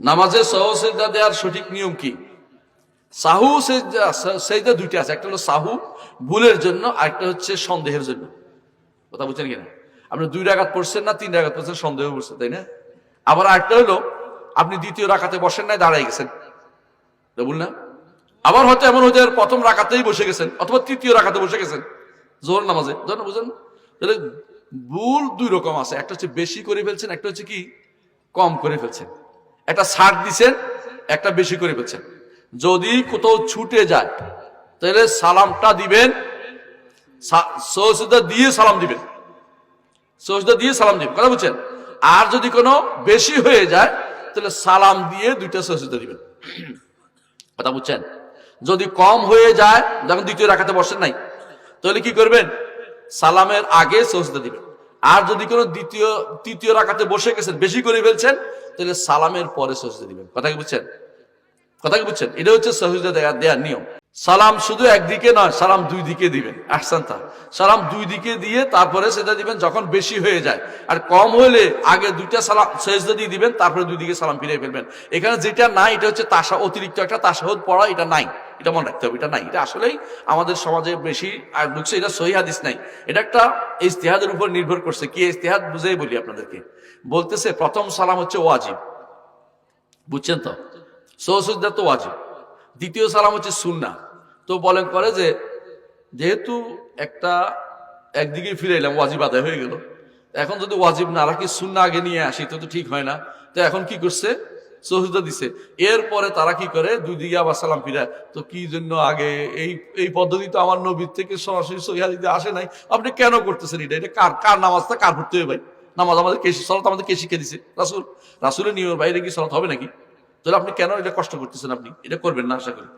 নামাজে সহজ সেজদা দেওয়ার সঠিক নিয়ম কি? সাহু সেজদা দুইটা আছে, একটা হলো সাহু ভুলের জন্য, আরেকটা হচ্ছে সন্দেহের জন্য। কথা বুঝছেন কিনা? আপনি 2 রাকাত পড়ছেন না 3 রাকাত পড়ছেন, সন্দেহ করছেন, তাই না? আবার আরেকটা হলো আপনি দ্বিতীয় রাকাতে বসেন নাই, দাঁড়াই গেছেন, বুঝল না? আবার হয়তো এমন হতে প্রথম রাকাতেই বসে গেছেন অথবা তৃতীয় রাকাতে বসে গেছেন জোহর নামাজে, বুঝেন? তাহলে ভুল 2 রকম আছে, একটা হচ্ছে বেশি করে ফেলছেন, একটা হচ্ছে কি কম করে ফেলছেন, একটা ছাড় দিছেন, একটা বেশি করে ফেলছেন। যদি কোথাও ছুটে যায় তাহলে সালামটা দিবেন, সজদা দিয়ে সালাম দিবেন, সজদা দিয়ে সালাম দিবেন, কথা বুঝছেন? আর যদি কোনো বেশি হয়ে যায় তাহলে সালাম দিয়ে 2টা সজদা দিবেন, কথা বুঝছেন? যদি কম হয়ে যায়, যখন দ্বিতীয় রাকাতে বসেন নাই, তাহলে কি করবেন? সালামের আগে সজদা দিবেন। আর যদি কোনো তৃতীয় রাকাতে বসে গেছেন, বেশি করে ফেলছেন, তাহলে সালামের পরে সজদা দিবেন। কথা কি বুঝছেন? কথা কি বুঝছেন? এটা হচ্ছে সজদা দেওয়ার নিয়ম। সালাম শুধু একদিকে নয়, সালাম 2 দিকে দিবেন। আহসানতা, সালাম 2 দিকে দিয়ে তারপরে সেটা দিবেন যখন বেশি হয়ে যায়। আর কম হলে আগে 2টা সালাম সেজদা দিয়ে দিবেন, তারপরে 2 দিকে সালাম ফিরিয়ে ফেলবেন। এখানে যেটা নাই এটা হচ্ছে অতিরিক্ত একটা তাশাহুদ পড়া, এটা নাই, এটা মনে রাখতে হবে, এটা নাই। এটা আসলেই আমাদের সমাজে বেশি আর ঢুকছে, এটা সহিহ হাদিস নাই, এটা একটা ইজতিহাদের উপর নির্ভর করছে। কি ইজতিহাদ বুঝেই বলি আপনাদেরকে। বলতেছে প্রথম সালাম হচ্ছে ওয়াজিব, বুঝছেন তো? সজদা তো ওয়াজিব। দ্বিতীয় সালাম হচ্ছে সুন্নাহ। তো বলেন করে যে যেহেতু একদিকে ফিরাইলাম, ওয়াজিব আদায় হয়ে গেল, এখন যদি ওয়াজিব না রাখি সুন্নাহ আগে নিয়ে আসি তো ঠিক হয় না। তো এখন কি করছে? সজদা দিছে। এরপরে তারা কি করে? 2 দিকে আবার সালাম ফিরায়। তো কি জন্য আগে এই পদ্ধতি তো আমার নবীর থেকে সরাসরি সহিহ হাদিসে আসে নাই, আপনি কেন করতেছেন এটা? এটা কার নামাজটা কার পড়তে হবে ভাই? নামাজ আমাদের সালাত আমাদের কে শিখে দিছে? রাসূলের নিয়মের বাইরে কি সালাত হবে নাকি? তাহলে আপনি কেন এটা কষ্ট করতেছেন? আপনি এটা করবেন না, আশা করি।